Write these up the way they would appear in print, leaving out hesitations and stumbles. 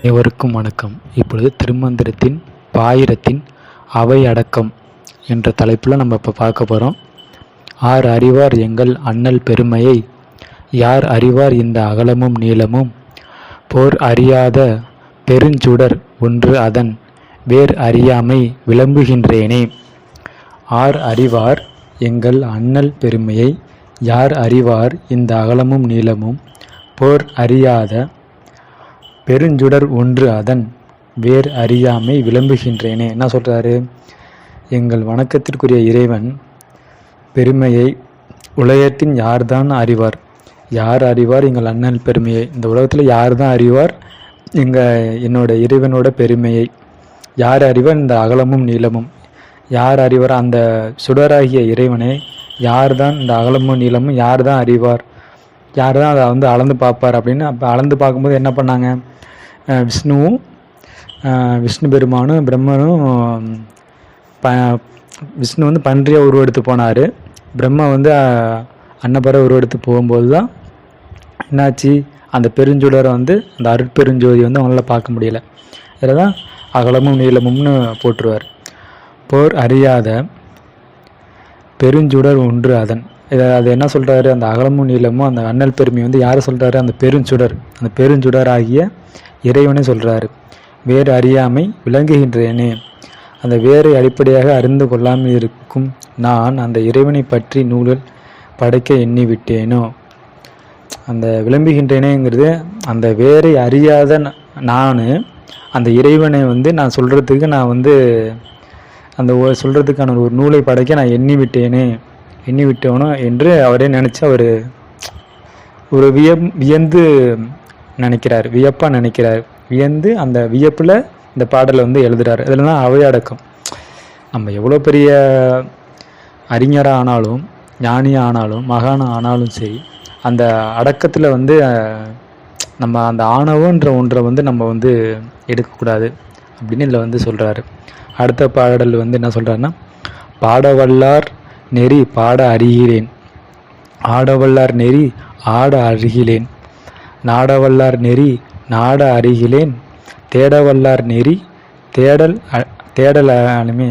அனைவருக்கும் வணக்கம். இப்பொழுது திருமந்திரத்தின் பாயிரத்தின் அவை அடக்கம் என்ற தலைப்பில் நம்ம இப்போ பார்க்க போகிறோம். ஆர் அறிவார் எங்கள் அண்ணல் பெருமையை, யார் அறிவார் இந்த அகலமும் நீளமும், போர் அறியாத பெருஞ்சுடர் ஒன்று அதன் வேர் அறியாமை விளம்புகின்றேனே. ஆர் அறிவார் எங்கள் அண்ணல் பெருமையை, யார் அறிவார் இந்த அகலமும் நீளமும், போர் அறியாத பெருஞ்சுடர் ஒன்று அதன் வேர் அறியாமை விளம்புகின்றேனே. என்ன சொல்கிறாரு? எங்கள் வணக்கத்திற்குரிய இறைவன் பெருமையை உலகத்தின் யார்தான் அறிவார்? யார் அறிவார் எங்கள் அண்ணல் பெருமையை? இந்த உலகத்தில் யார் தான் அறிவார் என்னோட இறைவனோட பெருமையை? யார் அறிவார் இந்த அகலமும் நீளமும்? யார் அறிவார் அந்த சுடராகிய இறைவனை? யார் தான் இந்த அகலமும் நீளமும் யார் தான் அறிவார்? யார் தான் அதை அளந்து பார்ப்பார் அப்படின்னு. அப்போ அளந்து பார்க்கும்போது என்ன பண்ணாங்க? விஷ்ணுவும் விஷ்ணு பெருமானும் பிரம்மனும் விஷ்ணு பன்றியாக உருவெடுத்து போனார். பிரம்மா அன்னபர உருவெடுத்து போகும்போது தான் என்னாச்சு? அந்த பெருஞ்சுடரை அந்த அருட்பெருஞ்சோதி அவங்களால பார்க்க முடியல. இதில் தான் அகலமும் நீளமும்னு போட்டுருவார். போர் அறியாத பெருஞ்சுடர் ஒன்று அதன். அது என்ன சொல்கிறாரு? அந்த அகலமும் நீளமும் அந்த அண்ணல் பெருமை யாரை சொல்கிறாரு? அந்த பெருஞ்சுடர், அந்த பெருஞ்சுடர் ஆகிய இறைவனை சொல்கிறாரு. வேறு அறியாமை விளங்குகின்றேனே. அந்த வேரை அடிப்படையாக அறிந்து கொள்ளாமல் இருக்கும் நான் அந்த இறைவனை பற்றி நூலில் படைக்க எண்ணி விட்டேனோ. அந்த விளம்புகின்றேனேங்கிறது அந்த வேரை அறியாத நான் அந்த இறைவனை நான் சொல்கிறதுக்கு நான் அந்த சொல்கிறதுக்கான ஒரு நூலை படைக்க நான் எண்ணி விட்டேனோ என்று அவரே நினச்சி அவர் ஒரு வியந்து நினைக்கிறார், வியப்பாக நினைக்கிறார். வியந்து அந்த வியப்பில் இந்த பாடலை எழுதுகிறார். இதில் தான் அவை அடக்கம். நம்ம எவ்வளோ பெரிய அறிஞராக ஆனாலும், ஞானியாக ஆனாலும், மகானாக ஆனாலும் சரி, அந்த அடக்கத்தில் நம்ம அந்த ஆணவன்ற ஒன்றை நம்ம எடுக்கக்கூடாது அப்படின்னு இதில் சொல்கிறாரு. அடுத்த பாடல் என்ன சொல்கிறாருன்னா, பாடவல்லார் நெறி பாட அறிகிறேன், ஆடவல்லார் நெறி ஆட அறிகிலேன், நாடவல்லார் நெறி நாட அறிகிலேன், தேடவல்லார் நெறி தேடலாலுமே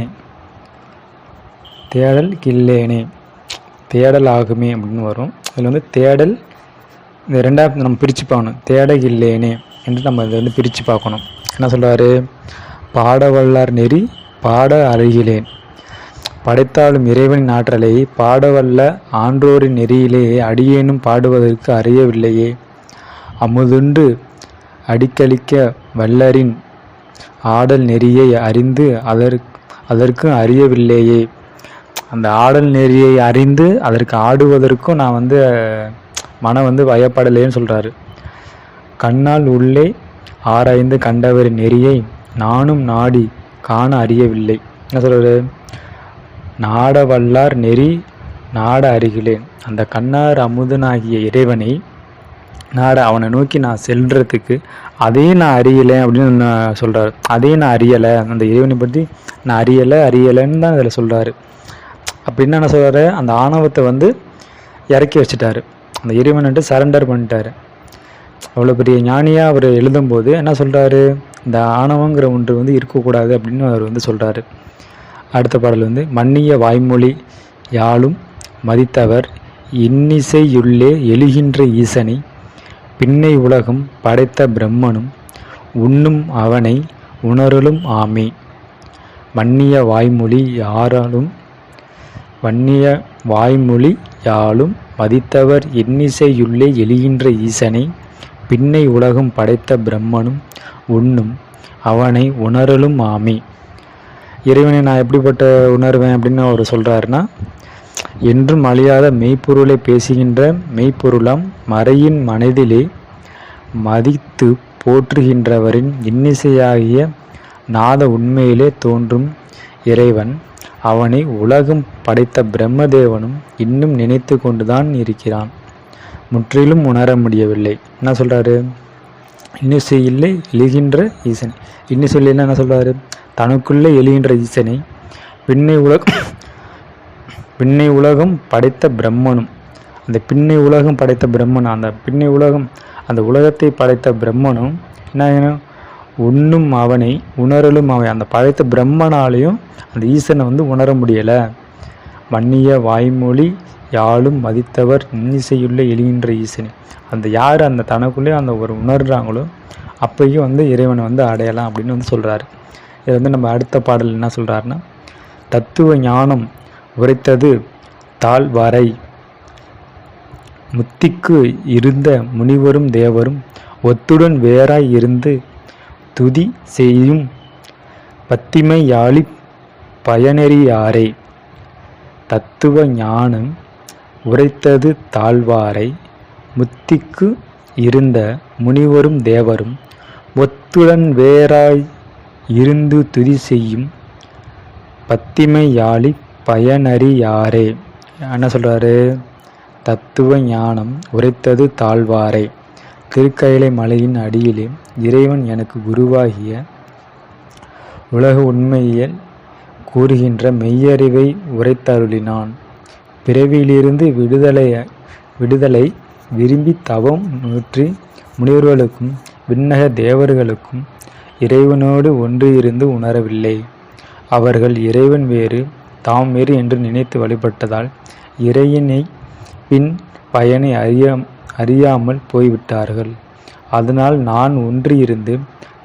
தேடல் கில்லேனே, தேடல் ஆகுமே அப்படின்னு வரும். இதில் தேடல் இந்த ரெண்டாவது நம்ம பிரித்து பார்க்கணும். தேடகில்லேனே என்று நம்ம இதை பிரித்து பார்க்கணும். என்ன சொல்கிறாரு? பாடவல்லார் நெறி பாட அறிகிலேன். படைத்தாலும் இறைவனின் ஆற்றலை பாடவல்ல ஆன்றோரின் நெறியிலே அடியேனும் பாடுவதற்கு அறியவில்லையே. அமுதுண்டு அடிக்களிக்க வல்லரின் ஆடல் நெறியை அறிந்து அதற்கு அறியவில்லையே. அந்த ஆடல் நெறியை அறிந்து அதற்கு ஆடுவதற்கும் நான் மனம் பயப்படலேன்னு சொல்கிறாரு. கண்ணால் உள்ளே ஆராய்ந்து கண்டவரின் நெறியை நானும் நாடி காண அறியவில்லை. என்ன சொல்கிறாரு? நாட வல்லார் நெறி நாட அறிகிலேன். அந்த கண்ணார் அமுதனாகிய இறைவனை நாட, அவனை நோக்கி நான் செல்றதுக்கு அதையும் நான் அறியலை அப்படின்னு நான் சொல்கிறாரு. அதையும் நான் அறியலை, அந்த இறைவனை பற்றி நான் அறியலைன்னு தான் இதில் சொல்கிறாரு. அப்படின்னு என்ன சொல்கிறாரு? அந்த ஆணவத்தை இறக்கி வச்சுட்டாரு. அந்த இறைவன்ட்டு சரண்டர் பண்ணிட்டாரு. அவ்வளோ பெரிய ஞானியாக அவர் எழுதும்போது என்ன சொல்கிறாரு? இந்த ஆணவங்கிற ஒன்று இருக்கக்கூடாது அப்படின்னு அவர் சொல்கிறாரு. அடுத்த பாடல் மன்னிய வாய்மொழி யாழும் மதித்தவர் இன்னிசையுள்ளே எழுகின்ற ஈசனை, பின்னை உலகம் படைத்த பிரம்மனும் உண்ணும் அவனை உணரலும் ஆமே. மன்னிய வாய்மொழி யாழும் மதித்தவர் இன்னிசையுள்ளே எழுகின்ற ஈசனை, பின்னை உலகம் படைத்த பிரம்மனும் உண்ணும் அவனை உணரலும் ஆமி. இறைவனை நான் எப்படிப்பட்ட உணர்வேன் அப்படின்னு அவர் சொல்கிறாருன்னா, என்றும் அழியாத மெய்ப்பொருளை பேசுகின்ற மெய்ப்பொருளாம் மறையின் மனதிலே மதித்து போற்றுகின்றவரின் இன்னிசையாகிய நாத உண்மையிலே தோன்றும் இறைவன், அவனை உலகம் படைத்த பிரம்மதேவனும் இன்னும் நினைத்து கொண்டுதான் இருக்கிறான், முற்றிலும் உணர முடியவில்லை. என்ன சொல்கிறாரு? இன்னிசையில்லை எழுகின்ற ஈசனை. இன்னிசையில்லைன்னா என்ன சொல்கிறாரு? தனக்குள்ளே எழுகின்ற ஈசனை, பின்னை உலகம் படைத்த பிரம்மனும் அந்த பின்னை உலகம் படைத்த பிரம்மன், அந்த பின்னை உலகம், அந்த உலகத்தை படைத்த பிரம்மனும் என்ன உண்ணும் அவனை உணரலும் அவன், அந்த படைத்த பிரம்மனாலையும் அந்த ஈசனை வந்து உணர முடியலை. வன்னிய வாய்மொழி யாழும் மதித்தவர் இன்னிசையுள்ள எளிகின்ற ஈசனை, அந்த யார் அந்த தனக்குள்ளே அந்த ஒரு உணர்றாங்களோ அப்பையும் வந்து இறைவனை வந்து அடையலாம் அப்படின்னு வந்து சொல்கிறாரு. இது வந்து நம்ம அடுத்த பாடல் என்ன சொல்கிறாருன்னா, தத்துவ ஞானம் உரைத்தது தாழ்வரை முத்திக்கு இருந்த முனிவரும் தேவரும் ஒத்துடன் வேறாய் இருந்து துதி செய்யும் பத்திமை யாழி பயனறியாரே. தத்துவ ஞானம் உரைத்தது தாழ்வாரை முத்திக்கு இருந்த முனிவரும் தேவரும் ஒத்துடன் வேறாய் இருந்து துதி செய்யும் பத்திமை யாழி பயனறியாரே. என்ன சொல்கிறாரு? தத்துவ ஞானம் உரைத்தது தாழ்வாரை, திருக்கயிலை மலையின் அடியிலே இறைவன் எனக்கு குருவாகிய உலக உண்மையியல் கூறுகின்ற மெய்யறிவை உரைத்தருளினான். பிறவியிலிருந்து விடுதலை விரும்பி தவம் நூற்றி முனிவர்களுக்கும் விண்ணக தேவர்களுக்கும் இறைவனோடு ஒன்று இருந்து உணரவில்லை. அவர்கள் இறைவன் வேறு தாம் வேறு என்று நினைத்து வழிபட்டதால் இறைவனை பின் பயனை அறியாமல் போய்விட்டார்கள். அதனால் நான் ஒன்றியிருந்து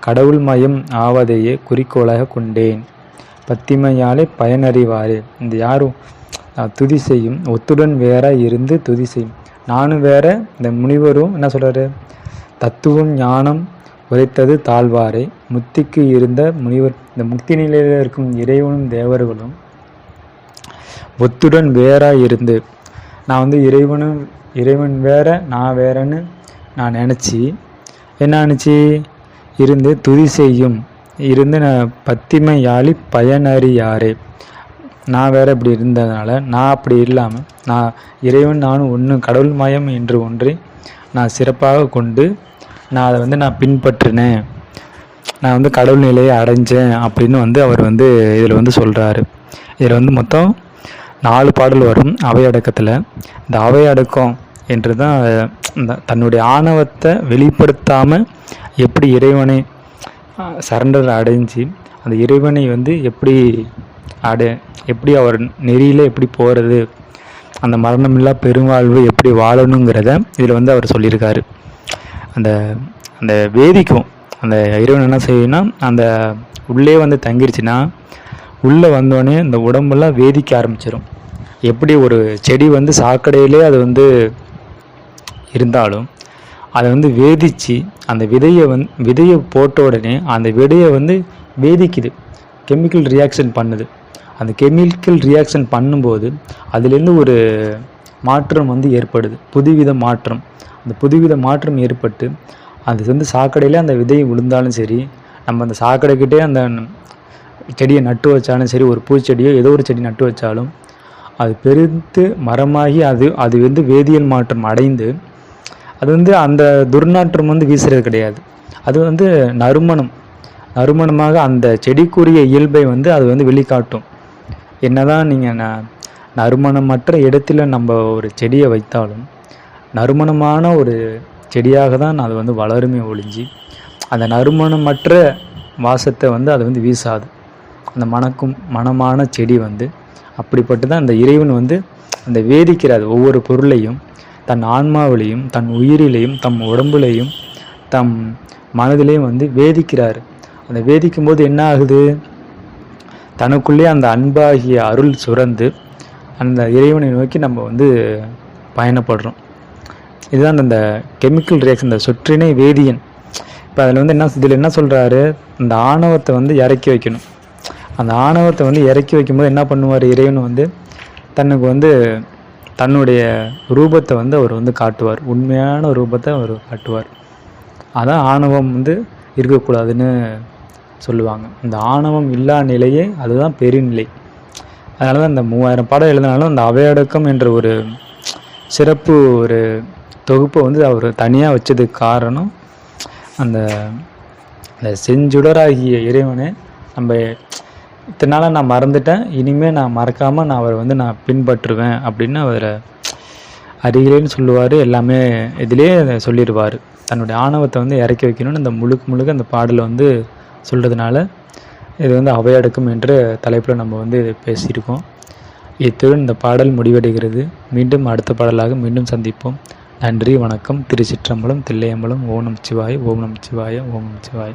கடவுள் மயம் ஆவதையே குறிக்கோளாக கொண்டேன். பத்திமையாலே பயனறிவாரே. இந்த யாரும் துதி செய்யும் ஒத்துடன் வேற இருந்து துதி செய்யும். நானும் வேற, இந்த முனிவரும் என்ன சொல்றாரு? தத்துவம் ஞானம் உரைத்தது தாழ்வாரை முத்திக்கு இருந்த முனிவர், இந்த முக்தி நிலையில் இருக்கும் இறைவனும் தேவர்களும் ஒத்துடன் வேறா இருந்து, நான் வந்து இறைவன் வேற நான் வேறன்னு நான் நினச்சி என்ன நினச்சி இருந்து துதி செய்யும் இருந்து நான் பத்திமையாளி பயனறியாரே. நான் வேற இப்படி இருந்ததுனால நான் அப்படி இல்லாமல் நான் இறைவன் நானும் ஒன்று கடவுள் மயம் என்று ஒன்றை நான் சிறப்பாக கொண்டு நான் அதை வந்து நான் பின்பற்றினேன், நான் வந்து கடவுள் நிலையை அடைஞ்சேன் அப்படின்னு வந்து அவர் வந்து இதில் வந்து சொல்கிறாரு. இதில் வந்து மொத்தம் 4 பாடல் வரும் அவையடக்கத்தில். இந்த அவையடக்கம் என்று தான் இந்த தன்னுடைய ஆணவத்தை வெளிப்படுத்தாமல் எப்படி இறைவனை சரண்டர் அடைஞ்சு அந்த இறைவனை வந்து எப்படி அவர் நெறியில் எப்படி போகிறது, அந்த மரணமில்லா பெருவாழ்வு எப்படி வாழணுங்கிறத இதில் வந்து அவர் சொல்லியிருக்காரு. அந்த வேதிக்கும் அந்த இறைவன் என்ன செய்யும்னா, அந்த உள்ளே வந்து தங்கிருச்சுன்னா உள்ளே வந்தோடனே இந்த உடம்பெல்லாம் வேதிக்க ஆரம்பிச்சிடும். எப்படி ஒரு செடி வந்து சாக்கடையிலே அது வந்து இருந்தாலும் அதை வந்து வேதித்து அந்த விதையை போட்ட உடனே அந்த விதையை வந்து வேதிக்குது, கெமிக்கல் ரியாக்ஷன் பண்ணுது. அந்த கெமிக்கல் ரியாக்ஷன் பண்ணும்போது அதுலேருந்து ஒரு மாற்றம் வந்து ஏற்படுது, புதுவித மாற்றம். அந்த புதுவித மாற்றம் ஏற்பட்டு அது வந்து சாக்கடையில் அந்த விதையை விழுந்தாலும் சரி, நம்ம அந்த சாக்கடைக்கிட்டே அந்த செடியை நட்டு வச்சாலும் சரி, ஒரு பூச்செடியோ ஏதோ ஒரு செடி நட்டு வச்சாலும் அது பெருத்து மரமாகி அது வந்து வேதியியல் மாற்றம் அடைந்து அது வந்து அந்த துர்நாற்றம் வந்து வீசுறது கிடையாது. அது வந்து நறுமணமாக அந்த செடிக்குரிய இயல்பை வந்து அது வந்து வெளிக்காட்டும். என்னதான் நீங்கள் நறுமணமற்ற இடத்துல நம்ம ஒரு செடியை வைத்தாலும் நறுமணமான ஒரு செடியாக தான் அது வந்து வளருமே ஒழிஞ்சு அந்த நறுமணமற்ற வாசத்தை வந்து அது வந்து வீசாது. அந்த மனமான செடி வந்து அப்படிப்பட்டு தான் அந்த இறைவன் வந்து அந்த வேதிக்கிறார். ஒவ்வொரு பொருளையும் தன் ஆன்மாவிலையும் தன் உயிரிலையும் தம் உடம்புலையும் தம் மனதிலையும் வந்து வேதிக்கிறார். அந்த வேதிக்கும் போது என்ன ஆகுது? தனக்குள்ளே அந்த அன்பாகிய அருள் சுரந்து அந்த இறைவனை நோக்கி நம்ம வந்து பயணப்படுறோம். இதுதான் அந்த கெமிக்கல் ரியாக்ஷன், இந்த சொற்றினை வேதியன். இப்போ அதில் வந்து இதில் என்ன சொல்கிறாரு? இந்த ஆணவத்தை வந்து இறக்கி வைக்கணும். அந்த ஆணவத்தை வந்து இறக்கி வைக்கும்போது என்ன பண்ணுவார்? இறைவன் வந்து தன்னுக்கு வந்து தன்னுடைய ரூபத்தை வந்து அவர் வந்து காட்டுவார், உண்மையான ரூபத்தை அவர் காட்டுவார். அதான் ஆணவம் வந்து இருக்கக்கூடாதுன்னு சொல்லுவாங்க. இந்த ஆணவம் இல்லா நிலையே அதுதான் பெருநிலை. அதனால தான் இந்த 3000 பாடம் எழுதினாலும் அந்த அவையடக்கம் என்ற ஒரு சிறப்பு ஒரு தொகுப்பை வந்து அவர் தனியாக வச்சதுக்கு காரணம் அந்த செஞ்சுடராகிய இறைவனை நம்ம இத்தனை நாளாக நான் மறந்துட்டேன், இனிமேல் நான் மறக்காமல் நான் அவரை வந்து நான் பின்பற்றுவேன் அப்படின்னு அறிகிறேன்னு சொல்லுவார், எல்லாமே இதிலே சொல்லிடுவார். தன்னுடைய ஆணவத்தை வந்து இறக்கி வைக்கணும்னு இந்த முழுக்க அந்த பாடலை வந்து சொல்கிறதுனால இது வந்து அவையடக்கம் என்ற தலைப்பில் நம்ம வந்து பேசியிருக்கோம். இத்துடன் இந்த பாடல் முடிவடைகிறது. மீண்டும் அடுத்த பாடலாக மீண்டும் சந்திப்போம். நன்றி, வணக்கம். திருச்சிற்றம்பலம், தில்லையம்பலம். ஓம் நமச்சிவாய, ஓம் நமச்சிவாய, ஓம் நமச்சிவாய.